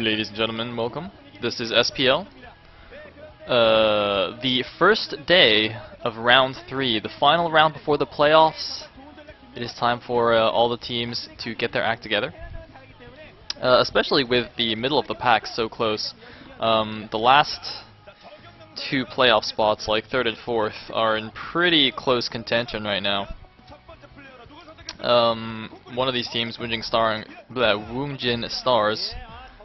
Ladies and gentlemen, welcome. This is SPL. The first day of round 3, the final round before the playoffs. It is time for all the teams to get their act together. Especially with the middle of the pack so close. The last 2 playoff spots, like 3rd and 4th, are in pretty close contention right now. One of these teams, Woongjin Stars,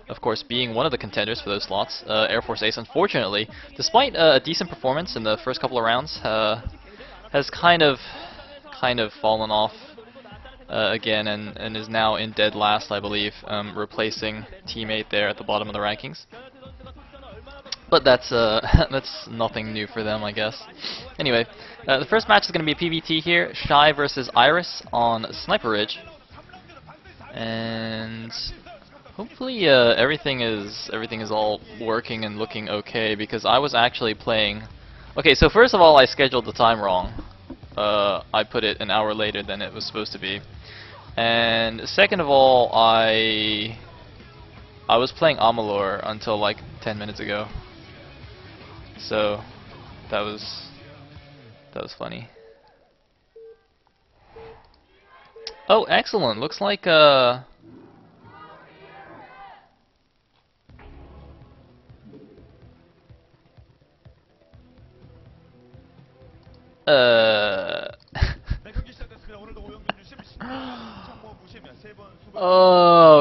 of course, being one of the contenders for those slots. Air Force Ace, unfortunately, despite a decent performance in the first couple of rounds, has kind of fallen off again, and is now in dead last, I believe, replacing teammate there at the bottom of the rankings. But that's that's nothing new for them, I guess. Anyway, the first match is going to be a PvT here: Shy versus Iris on Sniper Ridge, and hopefully everything is all working and looking okay, because I was actually playing. Okay, so first of all, I scheduled the time wrong. I put it an hour later than it was supposed to be, and second of all, I was playing Amalur until like 10 minutes ago. So that was funny. Oh, excellent. Looks like oh,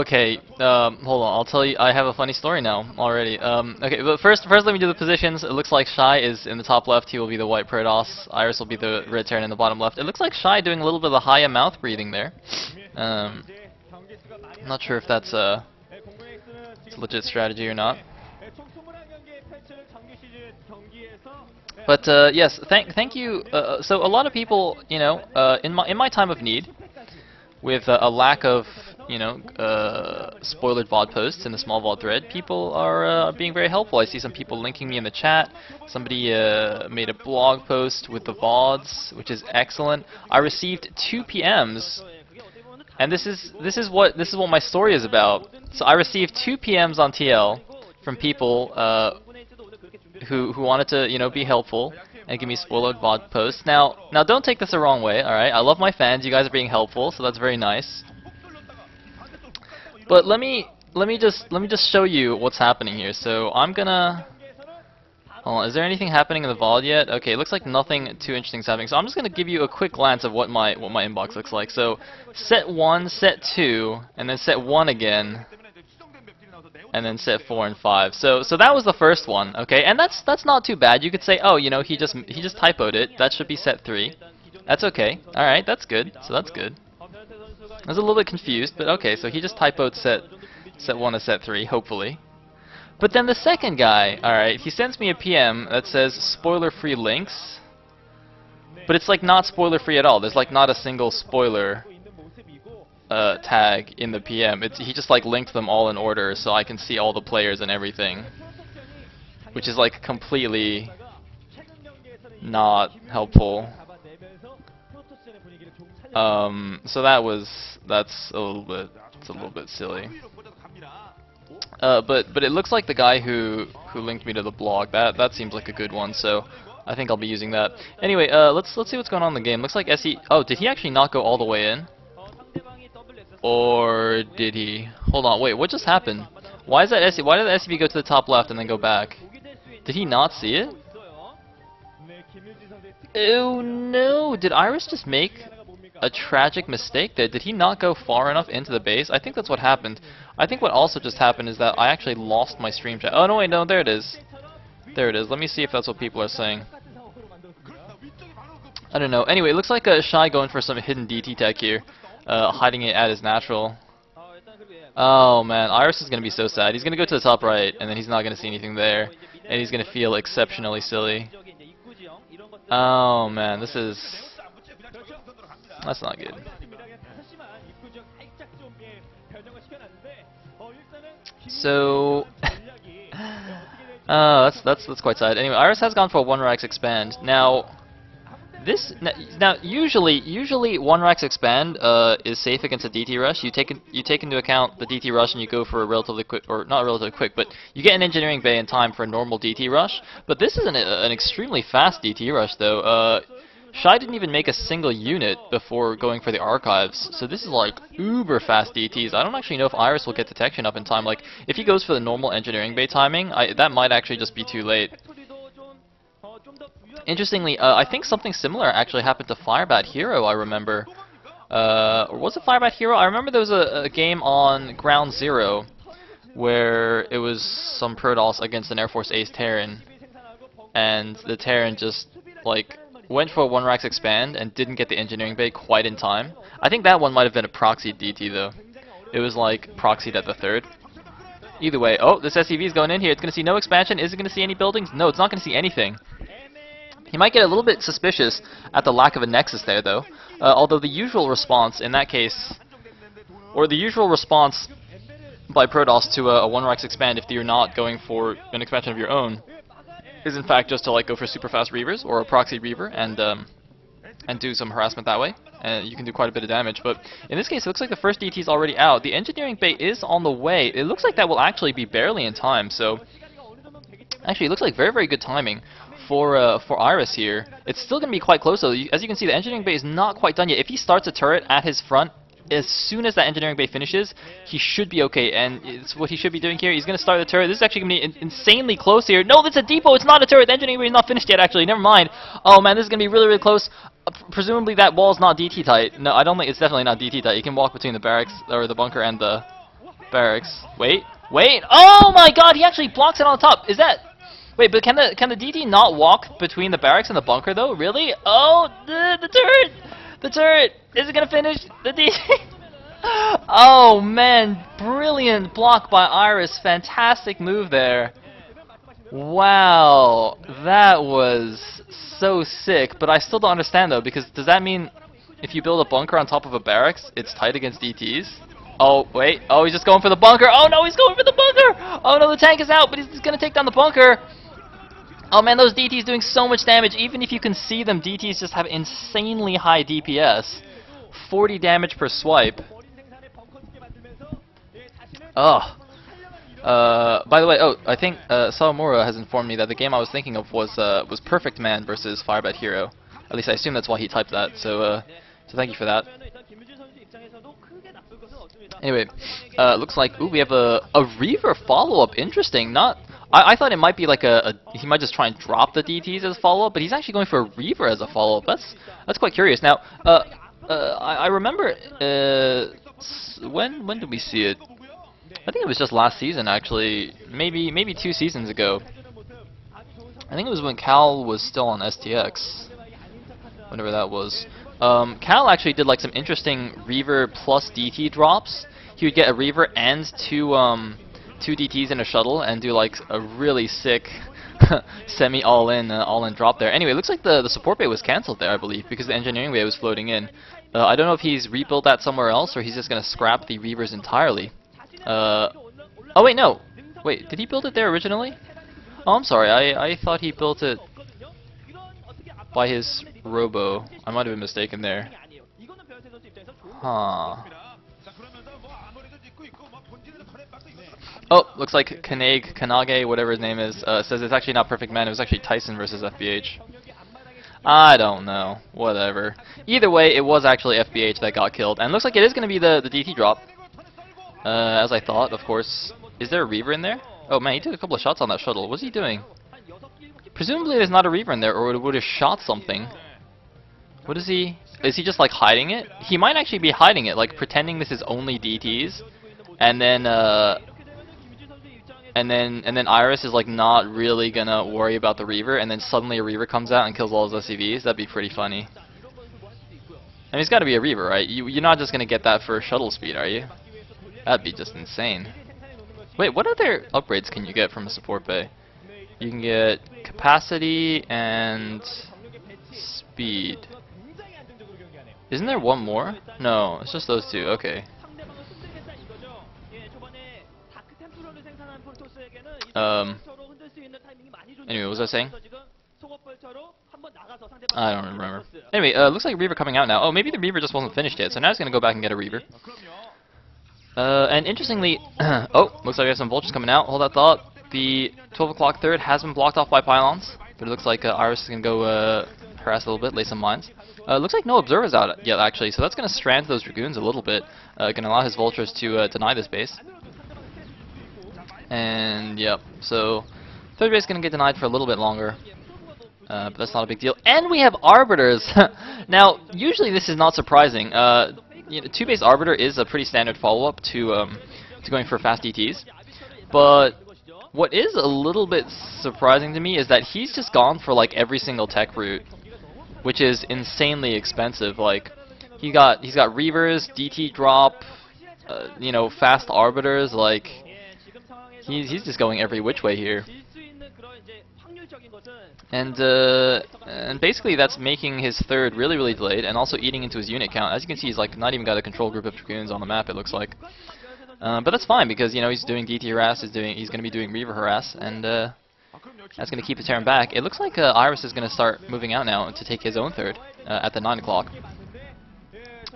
okay. Hold on. I'll tell you. I have a funny story now already. Okay, but first let me do the positions. It looks like Shy is in the top left. He will be the white Protoss. Iris will be the red Terran in the bottom left. It looks like Shy doing a little bit of the Haya mouth breathing there. I'm not sure if that's a legit strategy or not. But yes, thank you. So a lot of people, you know, in my time of need, with a lack of, you know, spoilered VOD posts in the small VOD thread, people are being very helpful. I see some people linking me in the chat. Somebody made a blog post with the VODs, which is excellent. I received 2 PMs, and this is what my story is about. So I received 2 PMs on TL from people who wanted to, you know, be helpful and give me spoiled VOD posts. Now don't take this the wrong way, alright? I love my fans, you guys are being helpful, so that's very nice. But let me just show you what's happening here. So I'm gonna hold on, is there anything happening in the VOD yet? Okay, it looks like nothing too interesting is happening. So I'm just gonna give you a quick glance of what my inbox looks like. So set 1, set 2, and then set 1 again, and then set 4 and 5. So that was the first one, okay? And that's not too bad. You could say, oh, you know, he just typoed it. That should be set 3. That's okay. All right, that's good. So that's good. I was a little bit confused, but okay. So he just typoed set 1 to set 3, hopefully. But then the second guy, all right, he sends me a PM that says spoiler-free links, but it's like not spoiler-free at all. There's like not a single spoiler tag in the PM. He just like linked them all in order so I can see all the players and everything, which is like completely not helpful. So that's a little bit silly. But it looks like the guy who linked me to the blog, that seems like a good one, so I think I'll be using that. Anyway, let's see what's going on in the game. Looks like SE. Oh, did he actually not go all the way in? Or did he? Hold on, wait, what just happened? Why is that SE? Why did the SCV go to the top left and then go back? Did he not see it? Oh no! Did Iris just make a tragic mistake there? Did he not go far enough into the base? I think that's what happened. I think what also just happened is that I actually lost my stream chat. Oh no, wait, no, there it is. There it is. Let me see if that's what people are saying. I don't know. Anyway, it looks like a Shy going for some hidden DT tech here. Hiding it at his natural. Oh man, Iris is going to be so sad. He's going to go to the top right, and then he's not going to see anything there. And he's going to feel exceptionally silly. Oh man, that's not good. So that's quite sad. Anyway, Iris has gone for a 1 Rax expand. Now Now usually one Rex expand is safe against a DT rush. You take into account the DT rush and you go for a relatively quick, or not relatively quick, but you get an engineering bay in time for a normal DT rush. But this is an extremely fast DT rush though. Shy didn't even make a single unit before going for the archives, so this is like uber fast DTs. I don't actually know if Iris will get detection up in time. Like if he goes for the normal engineering bay timing, that might actually just be too late. Interestingly, I think something similar actually happened to Firebat Hero, I remember. Or was it Firebat Hero? I remember there was a game on Ground Zero where it was some Protoss against an Air Force Ace Terran, and the Terran just, like, went for a 1-Rax expand and didn't get the engineering bay quite in time. I think that one might have been a proxied DT, though. It was, like, proxied at the third. Either way, oh, this SCV is going in here. It's going to see no expansion. Is it going to see any buildings? No, it's not going to see anything. He might get a little bit suspicious at the lack of a nexus there, though. Although the usual response in that case, or the usual response by Protoss to a 1-Rex expand if you're not going for an expansion of your own, is in fact just to like go for super fast reavers or a proxy reaver and do some harassment that way. And you can do quite a bit of damage. But in this case, it looks like the first DT is already out. The engineering bay is on the way. It looks like that will actually be barely in time. So actually, it looks like very, very good timing for Iris here. It's still going to be quite close though. As you can see, the engineering bay is not quite done yet. If he starts a turret at his front, as soon as that engineering bay finishes, he should be okay. And it's what he should be doing here. He's going to start the turret. This is actually going to be insanely close here. No, that's a depot. It's not a turret. The engineering bay is not finished yet, actually. Never mind. Oh man, this is going to be really, really close. Presumably that wall's not DT tight. No, I don't think it's definitely not DT tight. You can walk between the barracks, or the bunker and the barracks. Wait. Oh my god, he actually blocks it on top. Is that... Wait, but can the DT not walk between the barracks and the bunker though? Really? Oh, the turret! The turret! Is it gonna finish? The DT? Oh man, brilliant block by Iris. Fantastic move there. Wow, that was so sick. But I still don't understand though, because does that mean if you build a bunker on top of a barracks, it's tight against DTs? Oh, wait. Oh, he's just going for the bunker. Oh no, he's going for the bunker! Oh no, the tank is out, but he's gonna take down the bunker. Oh man, those DTs doing so much damage. Even if you can see them, DTs just have insanely high DPS. 40 damage per swipe. Oh. By the way, I think Sawamura has informed me that the game I was thinking of was Perfect Man versus Firebat Hero. At least I assume that's why he typed that. So thank you for that. Anyway, looks like we have a Reaver follow-up. Interesting. I thought it might be like he might just try and drop the DTs as a follow-up, but he's actually going for a Reaver as a follow-up. That's quite curious. Now, I remember when did we see it? I think it was just last season actually. Maybe 2 seasons ago. I think it was when Cal was still on STX. Whenever that was. Cal actually did like some interesting Reaver plus DT drops. He would get a Reaver and two DTs in a shuttle and do like a really sick semi all-in drop there. Anyway, it looks like the support bay was cancelled there, I believe, because the engineering bay was floating in. I don't know if he's rebuilt that somewhere else or he's just going to scrap the Reavers entirely. Oh wait, no. Wait, did he build it there originally? Oh, I'm sorry. I thought he built it by his robo. I might have been mistaken there. Huh. Oh, looks like Kanage, whatever his name is, says it's actually not Perfect Man. It was actually Tyson versus FBH. I don't know. Whatever. Either way, it was actually FBH that got killed. And looks like it is going to be the DT drop. As I thought, of course. Is there a Reaver in there? Oh man, he took a couple of shots on that shuttle. What's he doing? Presumably there's not a Reaver in there, or it would have shot something. What is he? Is he just like hiding it? He might actually be hiding it, like pretending this is only DTs. And then Iris is like not really gonna worry about the Reaver, and then suddenly a Reaver comes out and kills all his SCVs. That'd be pretty funny. I mean, it's got to be a Reaver, right? You're not just gonna get that for shuttle speed, are you? That'd be just insane. Wait, what other upgrades can you get from a support bay? You can get capacity and speed. Isn't there one more? No, it's just those two. Okay. Anyway, what was I saying? I don't remember. Anyway, looks like a Reaver coming out now. Oh, maybe the Reaver just wasn't finished yet, so now he's going to go back and get a Reaver. And interestingly, oh, looks like we have some vultures coming out. Hold that thought. The 12 o'clock third has been blocked off by pylons, but it looks like Iris is going to go harass a little bit, lay some mines. Looks like no observers out yet, actually, so that's going to strand those Dragoons a little bit. Going to allow his vultures to deny this base. And, yep, so third base is going to get denied for a little bit longer. But that's not a big deal. And we have Arbiters! Now, usually this is not surprising. You know, 2-base Arbiter is a pretty standard follow-up to going for fast DTs. But what is a little bit surprising to me is that he's just gone for like every single tech route, which is insanely expensive. Like, he's got Reavers, DT drop, you know, fast Arbiters. Like, he's just going every which way here. And basically that's making his third really, really delayed, and also eating into his unit count. As you can see, he's like not even got a control group of Dragoons on the map, it looks like. But that's fine, because you know he's doing DT harass, he's going to be doing Reaver harass, and that's going to keep the Terran back. It looks like Iris is going to start moving out now to take his own third at the 9 o'clock.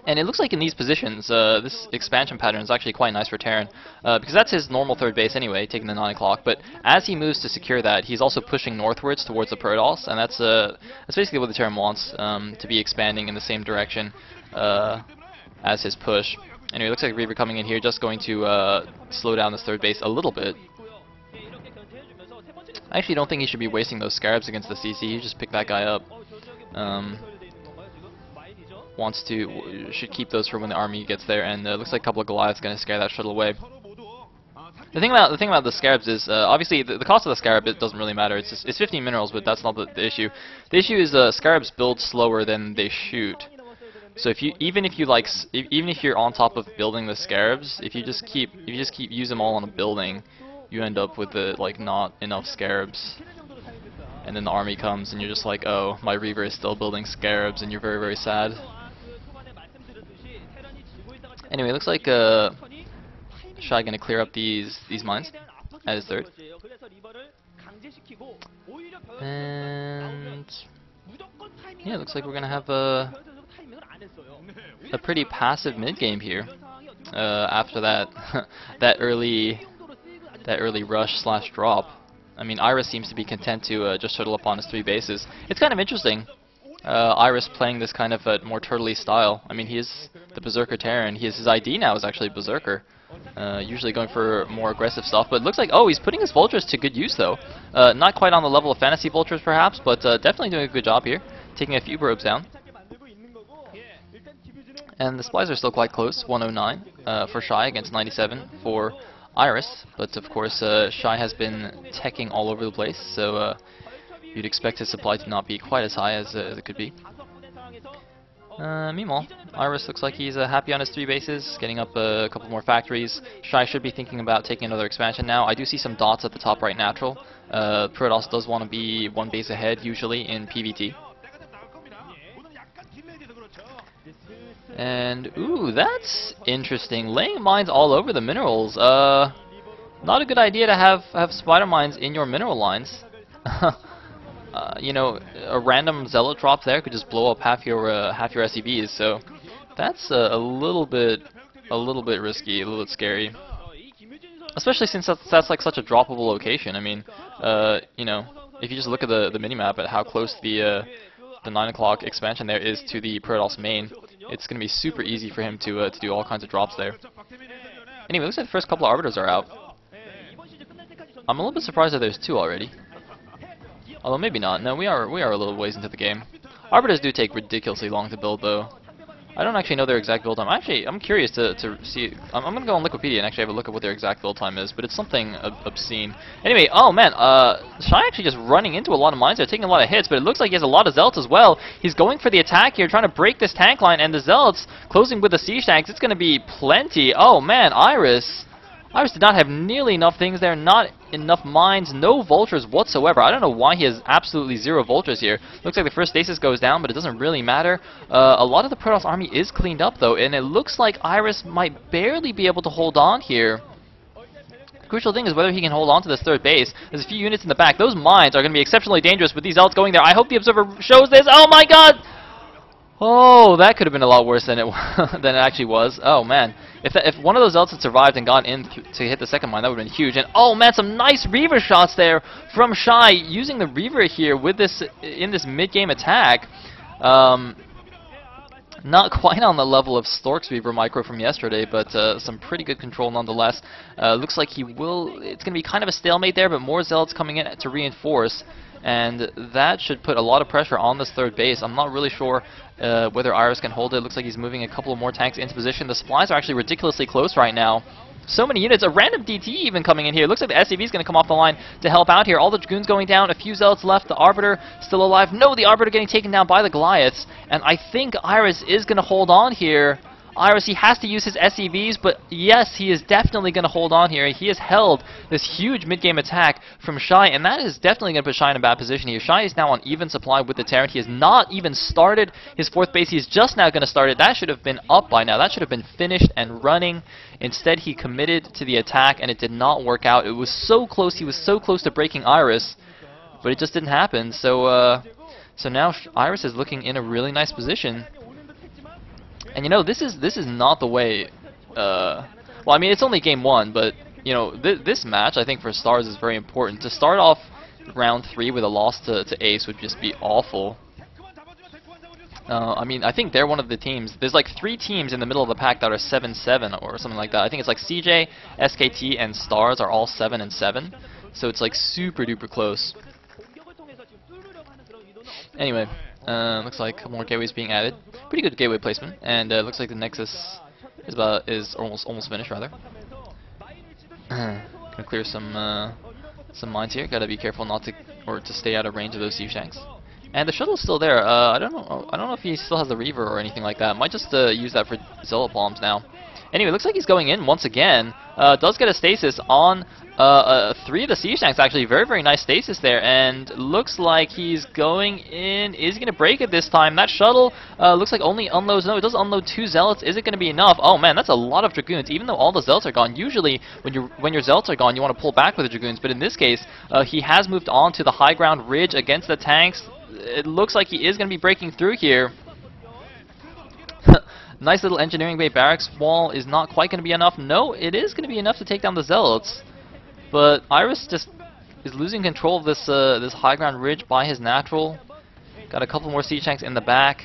And it looks like in these positions, this expansion pattern is actually quite nice for Terran, because that's his normal third base anyway, taking the 9 o'clock. But as he moves to secure that, he's also pushing northwards towards the Protoss, and that's basically what the Terran wants, to be expanding in the same direction as his push. Anyway, it looks like Reaver coming in here, just going to slow down this third base a little bit. I actually don't think he should be wasting those Scarabs against the CC. He just pick that guy up. Should keep those for when the army gets there, and looks like a couple of Goliaths going to scare that shuttle away. The thing about the Scarabs is obviously the cost of the Scarab, it doesn't really matter. It's 15 minerals, but that's not the issue. The issue is Scarabs build slower than they shoot. So even if you're on top of building the Scarabs, if you just keep use them all on a building, you end up with like not enough Scarabs. And then the army comes and you're just like, oh, my Reaver is still building Scarabs, and you're very, very sad. Anyway, it looks like Shy gonna clear up these mines at his third. And yeah, it looks like we're gonna have a pretty passive mid game here after that that early rush slash drop. I mean, Iris seems to be content to just shuttle up on his 3 bases. It's kind of interesting. Iris playing this kind of a more turtley style. I mean, he is the Berserker Terran. His ID now is actually Berserker. Usually going for more aggressive stuff, but it looks like, oh, he's putting his Vultures to good use though. Not quite on the level of Fantasy Vultures perhaps, but definitely doing a good job here. Taking a few probes down. And the supplies are still quite close, 109 for Shy against 97 for Iris, but of course Shy has been teching all over the place, so you'd expect his supply to not be quite as high as it could be. Meanwhile, Iris looks like he's happy on his 3 bases, getting up a couple more factories. Shy should be thinking about taking another expansion now. I do see some dots at the top right natural. Protoss does want to be 1 base ahead, usually, in PvT. And, ooh, that's interesting. Laying mines all over the minerals. Not a good idea to have spider mines in your mineral lines. You know, a random zealot drop there could just blow up half your SCVs. So that's a little bit risky, a little bit scary. Especially since that's like such a droppable location. I mean, you know, if you just look at the minimap at how close the 9 o'clock expansion there is to the Protoss main, it's going to be super easy for him to do all kinds of drops there. Anyway, looks like the first couple of Arbiters are out. I'm a little bit surprised that there's 2 already. Although maybe not. No, we are a little ways into the game. Arbiters do take ridiculously long to build though. I don't actually know their exact build time. I'm curious to see. I'm going to go on Wikipedia and actually have a look at what their exact build time is, but it's something obscene. Anyway, oh man, Shy actually just running into a lot of mines there, taking a lot of hits, but it looks like he has a lot of Zealots as well. He's going for the attack here, trying to break this tank line, and the Zealots closing with the siege tanks. It's going to be plenty. Oh man, Iris did not have nearly enough things there, not enough mines, no vultures whatsoever. I don't know why he has absolutely 0 vultures here. Looks like the first stasis goes down, but it doesn't really matter. A lot of the Protoss army is cleaned up though, and it looks like Iris might barely be able to hold on here. crucial thing is whether he can hold on to this third base. There's a few units in the back. Those mines are going to be exceptionally dangerous with these Zealots going there. I hope the Observer shows this. Oh my god! Oh, that could have been a lot worse than it than it actually was. Oh man, if one of those Zealots had survived and gone in to hit the second mine, that would have been huge. And oh man, some nice Reaver shots there from Shy, using the Reaver here with this in this mid-game attack. Not quite on the level of Stork's Reaver micro from yesterday, but some pretty good control nonetheless. Looks like he will. It's going to be kind of a stalemate there, but more Zealots coming in to reinforce. And that should put a lot of pressure on this third base. I'm not really sure whether Iris can hold it. Looks like he's moving a couple more tanks into position. The supplies are actually ridiculously close right now. So many units. A random DT even coming in here. Looks like the SCV is going to come off the line to help out here. All the Dragoons going down. A few Zealots left. The Arbiter still alive. No, the Arbiter getting taken down by the Goliaths. And I think Iris is going to hold on here. Iris, he has to use his SCVs, but yes, he is definitely going to hold on here. He has held this huge mid-game attack from Shy, and that is definitely going to put Shy in a bad position here. Shy is now on even supply with the Terran. He has not even started his fourth base. He's just now going to start it. That should have been up by now. That should have been finished and running. Instead, he committed to the attack, and it did not work out. It was so close. He was so close to breaking Iris, but it just didn't happen. So now Iris is looking in a really nice position. And you know, this is not the way. Well, I mean, it's only game one, but you know, this match I think for Stars is very important. To start off round 3 with a loss to Ace would just be awful. I mean, I think they're one of the teams. There's like 3 teams in the middle of the pack that are 7-7 or something like that. I think it's like CJ, SKT, and Stars are all 7-7. So it's like super duper close. Anyway. Looks like more gateways being added. Pretty good gateway placement, and looks like the Nexus is almost finished rather. Gonna clear some mines here. Gotta be careful not to stay out of range of those siege tanks. And the shuttle's still there. I don't know if he still has the Reaver or anything like that. Might just use that for Zealot bombs now. Anyway, looks like he's going in once again. Does get a stasis on 3 of the siege tanks, actually. Very, very nice stasis there. And looks like he's going in. Is he going to break it this time? That shuttle looks like only unloads. No, it does unload 2 Zealots. Is it going to be enough? Oh man, that's a lot of Dragoons. Even though all the Zealots are gone, usually when your Zealots are gone, you want to pull back with the Dragoons. But in this case, he has moved on to the high ground ridge against the tanks. It looks like he is going to be breaking through here. Nice little engineering bay barracks wall is not quite going to be enough. No, it is going to be enough to take down the Zealots. But Iris just is losing control of this this high ground ridge by his natural. Got a couple more siege tanks in the back.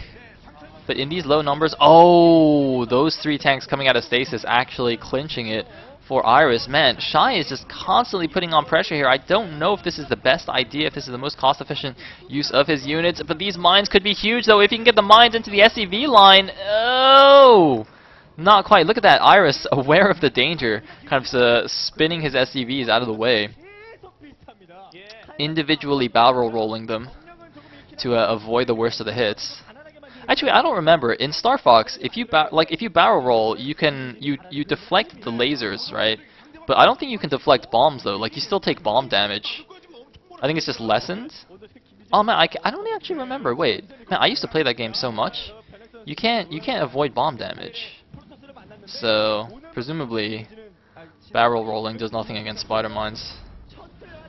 But in these low numbers, oh, those 3 tanks coming out of stasis actually clinching it for Iris. Man, Shy is just constantly putting on pressure here. I don't know if this is the best idea, if this is the most cost-efficient use of his units. But these mines could be huge, though, if he can get the mines into the SCV line. Oh! Not quite. Look at that. Iris, aware of the danger, kind of spinning his SCVs out of the way. Individually barrel rolling them to avoid the worst of the hits. Actually, I don't remember. In Star Fox, if you barrel roll, you deflect the lasers, right? But I don't think you can deflect bombs though. Like, you still take bomb damage. I think it's just lessened. Oh man, I don't actually remember. Wait, man, I used to play that game so much. You can't avoid bomb damage. So presumably, barrel rolling does nothing against spider mines.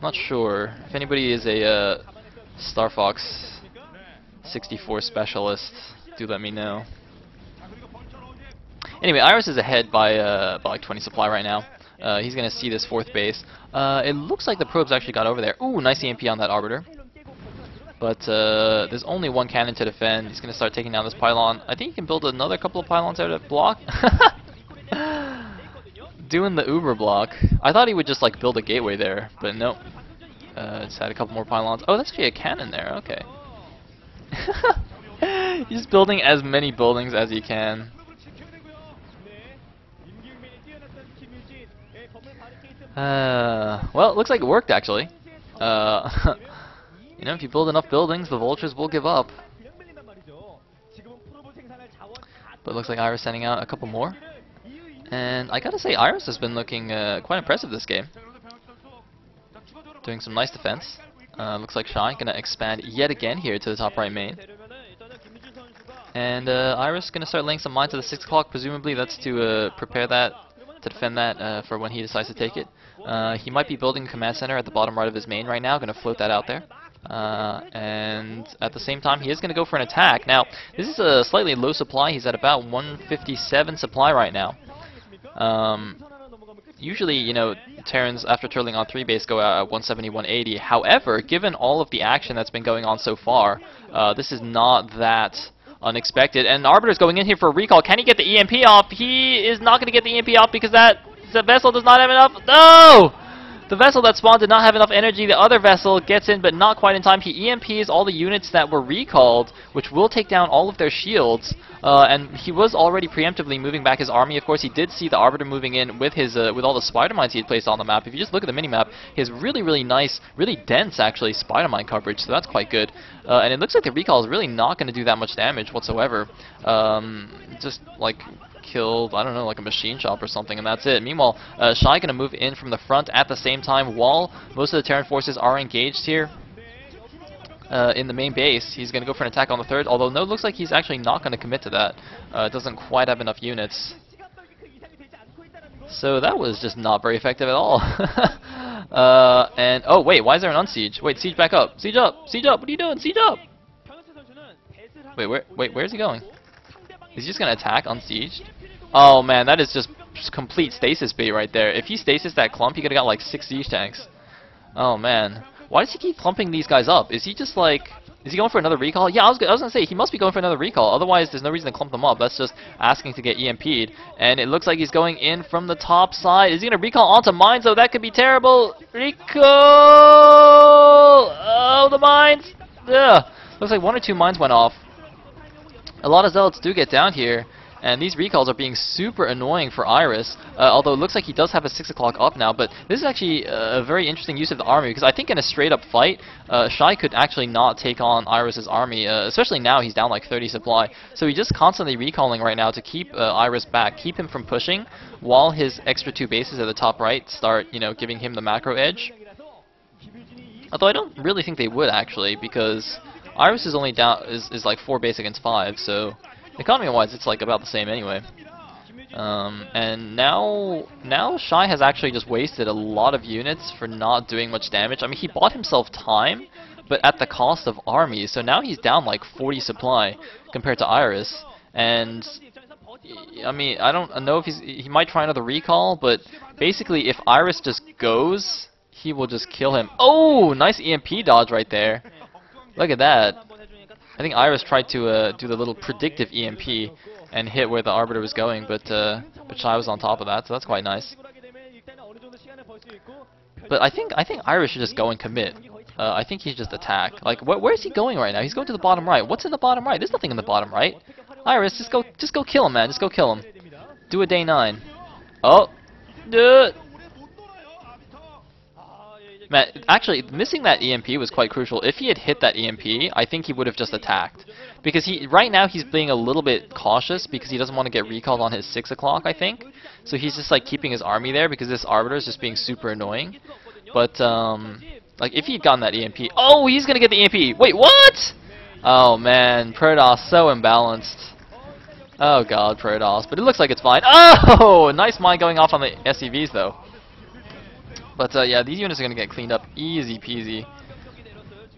Not sure. If anybody is a Star Fox 64 specialist, do let me know. Anyway, Iris is ahead by like 20 supply right now. He's gonna see this 4th base. It looks like the probes actually got over there. Ooh, nice EMP on that Arbiter. But there's only 1 cannon to defend. He's gonna start taking down this pylon. I think he can build another couple of pylons there to block. Doing the Uber block. I thought he would just like build a gateway there, but nope. Just had a couple more pylons. Oh, that's actually a cannon there. Okay. He's building as many buildings as he can. Well, it looks like it worked actually. You know, if you build enough buildings, the vultures will give up. But it looks like Iris sending out a couple more. And I gotta say, Iris has been looking quite impressive this game. Doing some nice defense. Looks like Shy gonna expand yet again here to the top right main. And Iris gonna start laying some mines to the 6 o'clock. Presumably that's to prepare that defend that for when he decides to take it. He might be building a command center at the bottom right of his main right now. Going to float that out there. And at the same time, he is going to go for an attack. Now, this is a slightly low supply. He's at about 157 supply right now. Usually, you know, Terrans after turtling on 3 base go out at 170, 180. However, given all of the action that's been going on so far, this is not that unexpected. And Arbiter's going in here for a recall. Can he get the EMP off? He is not going to get the EMP off because the vessel does not have enough. No! The vessel that spawned did not have enough energy. The other vessel gets in, but not quite in time. He EMPs all the units that were recalled, which will take down all of their shields. And he was already preemptively moving back his army. Of course, he did see the Arbiter moving in with his with all the spider mines he had placed on the map. If you just look at the minimap, he has really, really nice, really dense, actually, spider mine coverage, so that's quite good. And it looks like the recall is really not going to do that much damage whatsoever. Just, like, killed, I don't know, like a machine shop or something, and that's it. Meanwhile, Shy going to move in from the front at the same time while most of the Terran forces are engaged here in the main base. He's going to go for an attack on the third, although no, it looks like he's actually not going to commit to that. Doesn't quite have enough units. So that was just not very effective at all. And, oh wait, why is there an unsiege? Wait, siege back up. Siege up! Siege up! What are you doing? Siege up! Wait, where's he going? He's just going to attack unsieged? Oh man, that is just complete stasis bait right there. If he stasis that clump, he could have got like 6 siege tanks. Oh man. Why does he keep clumping these guys up? Is he just like... Is he going for another recall? Yeah, I was going to say, he must be going for another recall. Otherwise, there's no reason to clump them up. That's just asking to get EMP'd. And it looks like he's going in from the top side. Is he going to recall onto mines? Oh, that could be terrible. Recall! Oh, the mines! Ugh. Looks like 1 or 2 mines went off. A lot of zealots do get down here, and these recalls are being super annoying for Iris, although it looks like he does have a 6 o'clock up now, but this is actually a very interesting use of the army, because I think in a straight-up fight, Shy could actually not take on Iris's army, especially now he's down like 30 supply, so he's just constantly recalling right now to keep Iris back, keep him from pushing, while his extra 2 bases at the top right start, you know, giving him the macro edge. Although I don't really think they would, actually, because Iris is only down is like 4 base against 5, so economy-wise it's like about the same anyway. And now Shy has actually just wasted a lot of units for not doing much damage. I mean, he bought himself time, but at the cost of armies. So now he's down like 40 supply compared to Iris. And I mean, I don't know if he might try another recall, but basically if Iris just goes, he will just kill him. Oh, nice EMP dodge right there. Look at that. I think Iris tried to do the little predictive EMP and hit where the Arbiter was going, but Shy was on top of that, so that's quite nice. But I think Iris should just go and commit. I think he should just attack. Like, where is he going right now? He's going to the bottom right. What's in the bottom right? There's nothing in the bottom right. Iris, just go kill him, man. Just go kill him. Do a day 9. Oh, man, actually, missing that EMP was quite crucial. If he had hit that EMP, I think he would have just attacked. Because right now he's being a little bit cautious because he doesn't want to get recalled on his 6 o'clock, I think. So he's just like keeping his army there because this Arbiter is just being super annoying. But, like if he'd gotten that EMP... Oh, he's going to get the EMP! Wait, what?! Oh man, Protoss so imbalanced. Oh god, Protoss. But it looks like it's fine. Oh! Nice mine going off on the SCVs though. But yeah, these units are going to get cleaned up easy peasy.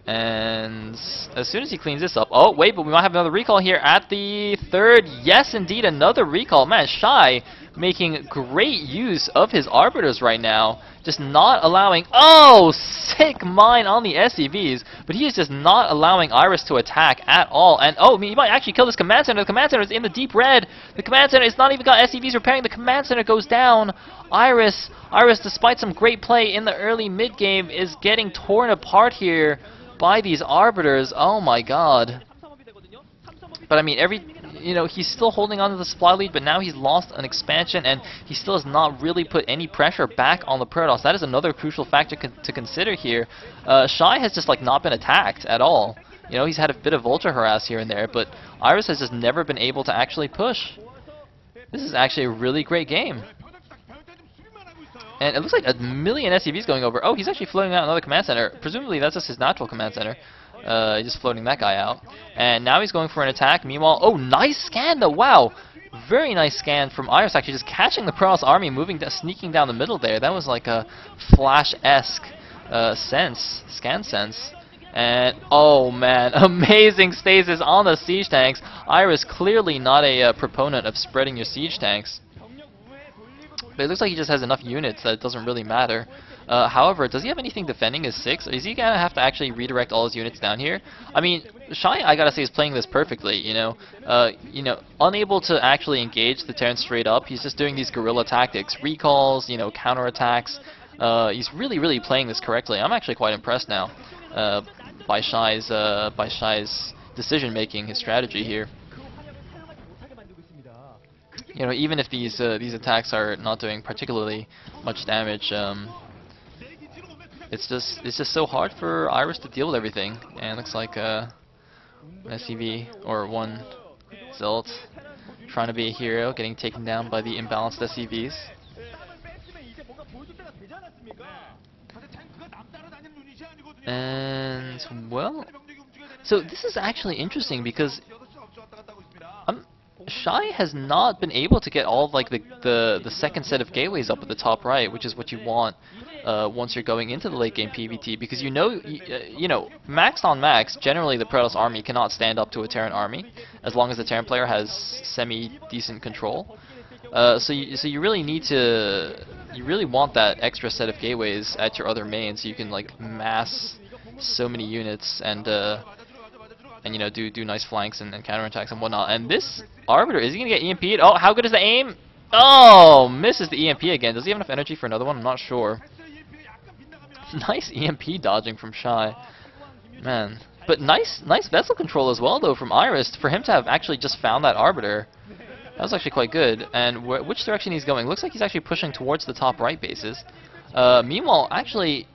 And as soon as he cleans this up... Oh, wait, but we might have another recall here at the third. Yes, indeed, another recall. Man, Shy making great use of his Arbiters right now. Just not allowing... Oh, sick mine on the SCVs. But he is just not allowing Iris to attack at all. And, oh, he might actually kill this command center. The command center is in the deep red. The command center is not even got SCVs repairing. The command center goes down. Iris, despite some great play in the early mid-game, is getting torn apart here by these Arbiters. Oh my god. But I mean, you know, he's still holding on to the supply lead, but now he's lost an expansion, and he still has not really put any pressure back on the Protoss. That is another crucial factor to consider here. Shy has just like not been attacked at all. You know, he's had a bit of vulture harass here and there, but Iris has just never been able to actually push. This is actually a really great game. And it looks like a million SCVs going over. Oh, he's actually floating out another command center. Presumably that's just his natural command center. Just floating that guy out. And now he's going for an attack. Meanwhile, oh, nice scan though. Wow. Very nice scan from Iris, actually just catching the Protoss army, sneaking down the middle there. That was like a Flash-esque scan sense. And oh man, amazing stasis on the siege tanks. Iris clearly not a proponent of spreading your siege tanks. But it looks like he just has enough units that it doesn't really matter. However, does he have anything defending his 6? Is he gonna have to actually redirect all his units down here? I mean, Shy, I gotta say, is playing this perfectly. You know, unable to actually engage the Terran straight up. He's just doing these guerrilla tactics, recalls, you know, counterattacks. He's really playing this correctly. I'm actually quite impressed now by Shy's decision making, his strategy here. You know, even if these attacks are not doing particularly much damage, it's just so hard for Iris to deal with everything. And it looks like an SCV or one Zelt trying to be a hero, getting taken down by the imbalanced SCVs. And well, so this is actually interesting because Shy has not been able to get all of like the second set of gateways up at the top right, which is what you want once you're going into the late game PvT, because you know max on max, generally the Protoss army cannot stand up to a Terran army as long as the Terran player has semi-decent control. So you really need to, you really want that extra set of gateways at your other main so you can like mass so many units and you know, do nice flanks and counterattacks and whatnot. And this Arbiter, is he gonna get EMP'd? Oh, how good is the aim? Oh, misses the EMP again. Does he have enough energy for another one? I'm not sure. Nice EMP dodging from Shy, man. But nice vessel control as well though from Iris, for him to have actually just found that Arbiter. That was actually quite good. And which direction he's going? Looks like he's actually pushing towards the top right bases. Meanwhile, actually,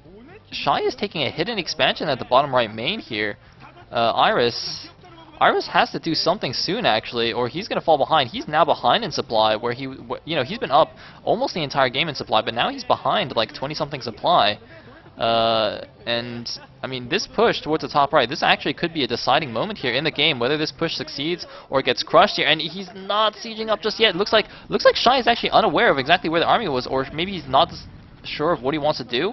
Shy is taking a hidden expansion at the bottom right main here. Iris has to do something soon actually, or he's gonna fall behind. He's now behind in supply, where he's been up almost the entire game in supply, but now he's behind like 20-something supply. And I mean, this push towards the top right, this actually could be a deciding moment here in the game, whether this push succeeds or gets crushed here. And he's not sieging up just yet. Looks like Shy is actually unaware of exactly where the army was, or maybe he's not sure of what he wants to do.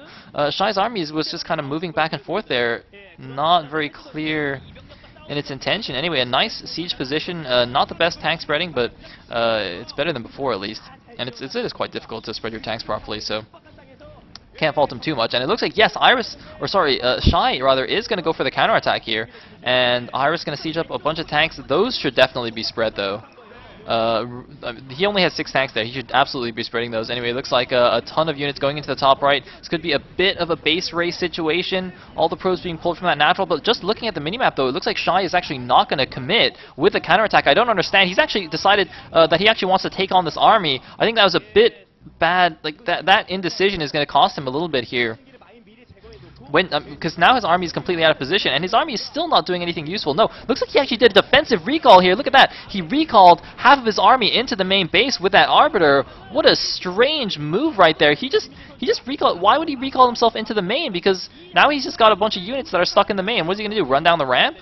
Shy's army was just kind of moving back and forth there, not very clear in its intention. Anyway, a nice siege position, not the best tank spreading, but it's better than before at least. And it is quite difficult to spread your tanks properly, so can't fault him too much. And it looks like, yes, Shy rather is going to go for the counterattack here, and Iris going to siege up a bunch of tanks. Those should definitely be spread though. He only has 6 tanks there. He should absolutely be spreading those. Anyway, it looks like a ton of units going into the top right. This could be a bit of a base race situation. All the probes being pulled from that natural. But just looking at the minimap, though, it looks like Shy is actually not going to commit with the counterattack. I don't understand. He's actually decided that he actually wants to take on this army. I think that was a bit bad. Like that indecision is going to cost him a little bit here. Because now his army is completely out of position, and his army is still not doing anything useful. No, looks like he actually did a defensive recall here. Look at that. He recalled half of his army into the main base with that Arbiter. What a strange move right there. He just recalled. Why would he recall himself into the main? Because now he's just got a bunch of units that are stuck in the main. What's he going to do, run down the ramp?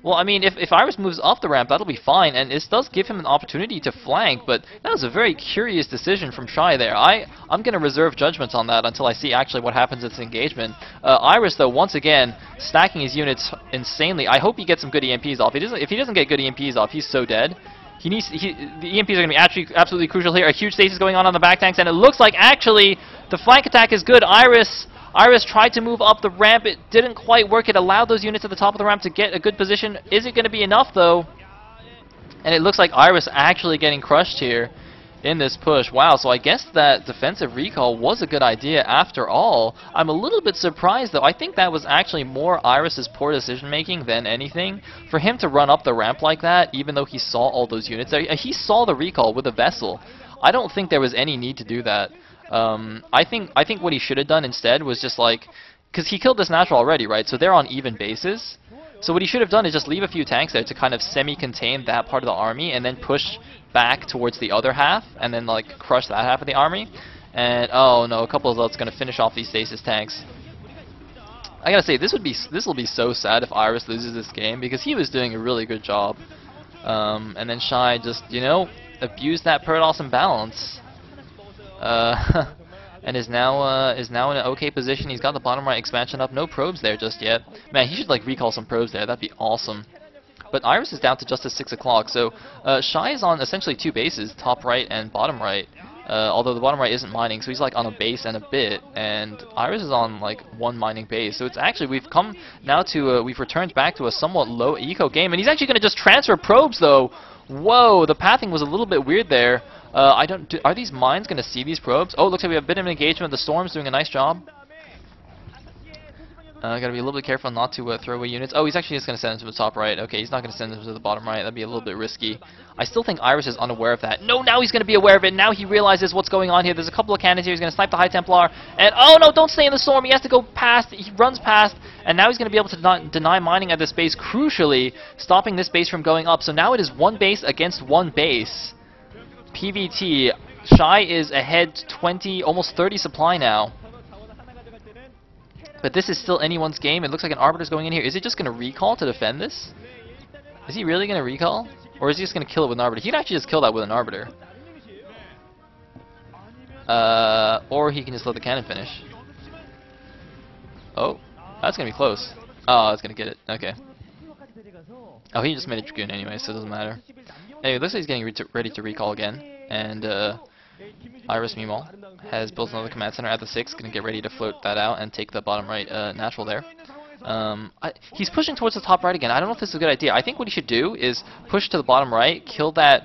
Well, I mean, if Iris moves up the ramp, that'll be fine, and this does give him an opportunity to flank, but that was a very curious decision from Shy there. I'm going to reserve judgments on that until I see actually what happens in this engagement. Iris, though, once again, stacking his units insanely. I hope he gets some good EMPs off. If he doesn't get good EMPs off, he's so dead. The EMPs are going to be absolutely crucial here. A huge stasis going on the back tanks, and it looks like actually the flank attack is good. Iris tried to move up the ramp. It didn't quite work. It allowed those units at the top of the ramp to get a good position. Is it going to be enough, though? And it looks like Iris actually getting crushed here in this push. Wow, so I guess that defensive recall was a good idea after all. I'm a little bit surprised, though. I think that was actually more Iris's poor decision-making than anything. For him to run up the ramp like that, even though he saw all those units there, he saw the recall with a vessel. I don't think there was any need to do that. I think what he should have done instead was just like, because he killed this natural already, right? So they're on even bases. So what he should have done is just leave a few tanks there to kind of semi-contain that part of the army, and then push back towards the other half, and then like crush that half of the army. And oh no, a couple of those going to finish off these stasis tanks. I gotta say, this will be so sad if Iris loses this game, because he was doing a really good job. And then Shy just, you know, abused that Protoss imbalance. And is now in an okay position. He's got the bottom right expansion up. No probes there just yet. Man, he should like recall some probes there. That'd be awesome. But Iris is down to just at 6 o'clock. So Shy is on essentially 2 bases, top right and bottom right. Although the bottom right isn't mining, so he's like on a base and a bit, and Iris is on like 1 mining base. So it's actually, we've come now to we've returned back to a somewhat low eco game, and he's actually going to just transfer probes though. Whoa, the pathing was a little bit weird there. Are these mines going to see these probes? Oh, it looks like we have a bit of an engagement. The Storm's doing a nice job. Gotta be a little bit careful not to throw away units. Oh, he's actually just gonna send them to the top right. Okay, he's not gonna send them to the bottom right. That'd be a little bit risky. I still think Iris is unaware of that. No, now he's gonna be aware of it. Now he realizes what's going on here. There's a couple of cannons here. He's gonna snipe the High Templar. And oh no, don't stay in the storm. He has to go past. He runs past, and now he's gonna be able to deny mining at this base. Crucially, stopping this base from going up. So now it is 1 base against 1 base. PVT. Shy is ahead 20, almost 30 supply now. But this is still anyone's game. It looks like an Arbiter's going in here. Is he just going to recall to defend this? Is he really going to recall? Or is he just going to kill it with an Arbiter? He can actually just kill that with an Arbiter. Or he can just let the cannon finish. Oh, that's going to be close. Oh, that's going to get it. Okay. Oh, he just made a Dragoon anyway, so it doesn't matter. Anyway, it looks like he's getting ready to recall again. And Iris, meanwhile, has built another command center at the 6, going to get ready to float that out and take the bottom right natural there. He's pushing towards the top right again. I don't know if this is a good idea. I think what he should do is push to the bottom right, kill that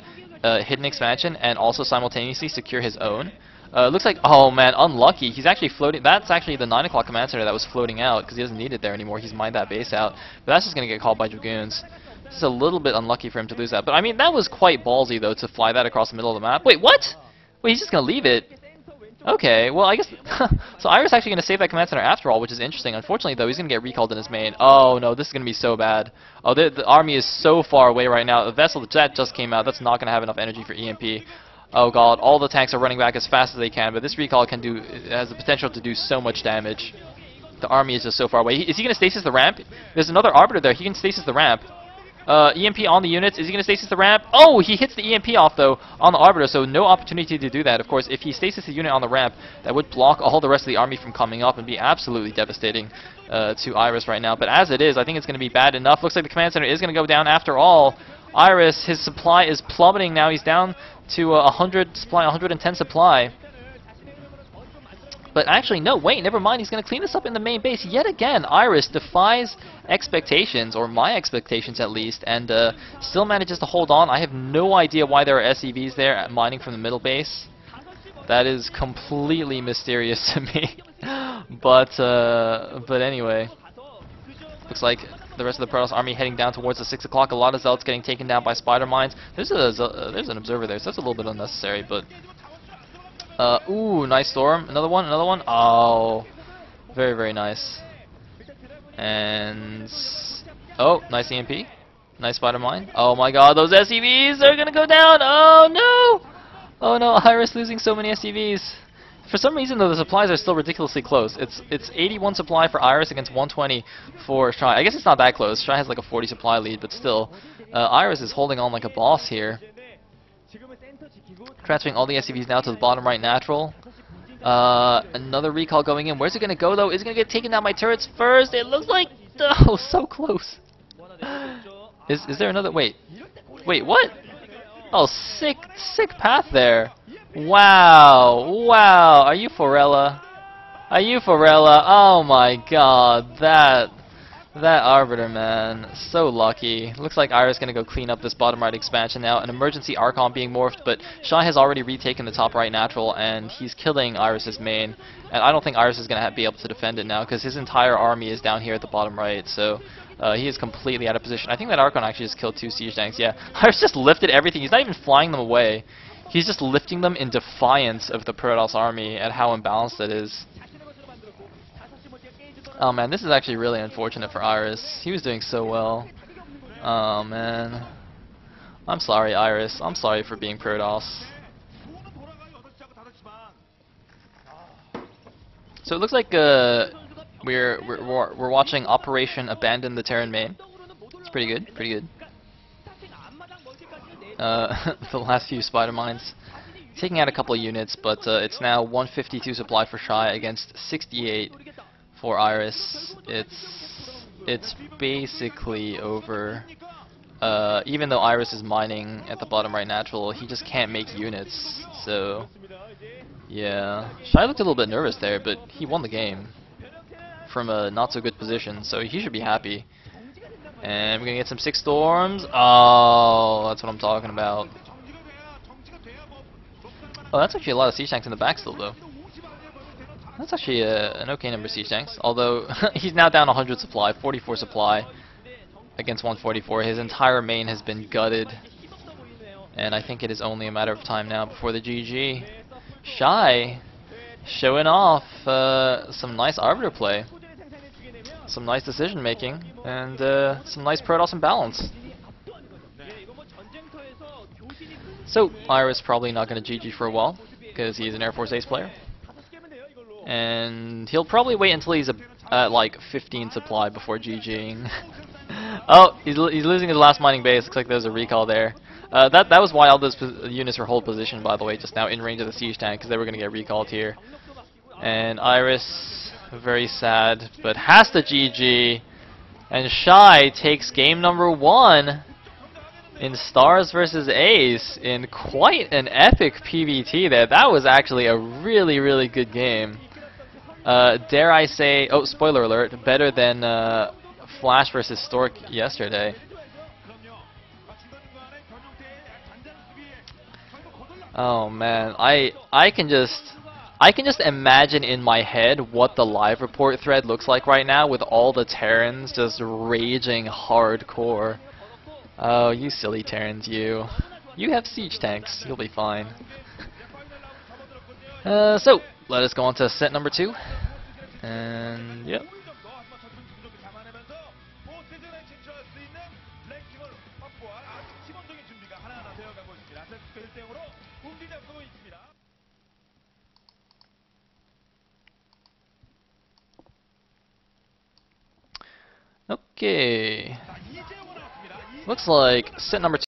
hidden expansion, and also simultaneously secure his own. Looks like, oh man, unlucky. He's actually floating. That's actually the 9 o'clock command center that was floating out because he doesn't need it there anymore. He's mined that base out. But that's just going to get called by Dragoons. This is a little bit unlucky for him to lose that. But I mean, that was quite ballsy though to fly that across the middle of the map. Wait, what? Wait, he's just going to leave it. Okay, well, I guess... so Iris actually going to save that command center after all, which is interesting. Unfortunately, though, he's going to get recalled in his main. Oh, no, this is going to be so bad. Oh, the army is so far away right now. The vessel, the jet just came out. That's not going to have enough energy for EMP. Oh, God, all the tanks are running back as fast as they can, but this recall has the potential to do so much damage. The army is just so far away. Is he going to stasis the ramp? There's another Arbiter there. He can stasis the ramp. EMP on the units. Is he going to stasis the ramp? Oh, he hits the EMP off, though, on the Arbiter, so no opportunity to do that. Of course, if he stasis the unit on the ramp, that would block all the rest of the army from coming up and be absolutely devastating to Iris right now. But as it is, I think it's going to be bad enough. Looks like the command center is going to go down after all. Iris, his supply is plummeting now. He's down to 100 supply, 110 supply. But actually, no, wait, never mind. He's going to clean this up in the main base. Yet again, Iris defies expectations, or my expectations at least, and still manages to hold on. I have no idea why there are SEVs there mining from the middle base. That is completely mysterious to me. But anyway, looks like the rest of the Protoss army heading down towards the 6 o'clock. A lot of Zealots getting taken down by spider mines. There's an observer there, so that's a little bit unnecessary, but... ooh, nice storm. Another one, another one. Oh, very, very nice. And... oh, nice EMP. Nice spider mine. Oh my god, those SCVs are gonna go down! Oh no! Oh no, Iris losing so many SCVs. For some reason, though, the supplies are still ridiculously close. It's 81 supply for Iris against 120 for Shy. I guess it's not that close. Shy has like a 40 supply lead, but still. Iris is holding on like a boss here. Transferring all the SCVs now to the bottom right natural. Another recall going in. Where's it going to go, though? Is it going to get taken down by turrets first? It looks like... oh, so close. Is there another... wait, what? Oh, sick path there. Wow, wow. Are you Forella? Are you Forella? Oh my god, that Arbiter, man, so lucky. Looks like Iris going to go clean up this bottom right expansion now. An emergency Archon being morphed, but Shy has already retaken the top right natural, and he's killing Iris's main. And I don't think Iris is going to be able to defend it now, because his entire army is down here at the bottom right, so he is completely out of position. I think that Archon actually just killed 2 siege tanks. Yeah, Iris just lifted everything. He's not even flying them away. He's just lifting them in defiance of the Protoss army and how imbalanced it is. Oh man, this is actually really unfortunate for Iris. He was doing so well. Oh man. I'm sorry, Iris. I'm sorry for being Protoss. So it looks like we're watching Operation Abandon the Terran Main. It's pretty good, pretty good. the last few spider mines, taking out a couple of units, but it's now 152 supply for Shy against 68 for Iris. It's basically over. Even though Iris is mining at the bottom right natural, he just can't make units. So yeah, Shy looked a little bit nervous there, but he won the game from a not so good position, so he should be happy. And we're gonna get some 6 storms. Oh, that's what I'm talking about. Oh, that's actually a lot of siege tanks in the back still, though. That's actually an okay number of siege tanks. Although he's now down 100 supply, 44 supply against 144. His entire main has been gutted, and I think it is only a matter of time now before the GG. Shy showing off some nice arbiter play, some nice decision making, and some nice Protoss and balance. So Iris probably not going to GG for a while because he's an Air Force Ace player, and he'll probably wait until he's at like 15 supply before GGing. Oh, he's losing his last mining base. Looks like there's a recall there. That was why all those units were hold position, by the way, just now in range of the siege tank, because they were going to get recalled here. And Iris, very sad, but has to GG. And Shy takes game number 1 in Stars versus Ace in quite an epic PvT there. That was actually a really, really good game. Dare I say, oh, spoiler alert, better than Flash versus Stork yesterday. Oh man, I can just imagine in my head what the live report thread looks like right now with all the Terrans just raging hardcore. Oh, you silly Terrans, you. You have siege tanks, you'll be fine. So, let us go on to set number 2. And, yep. Okay. Looks like set number 2.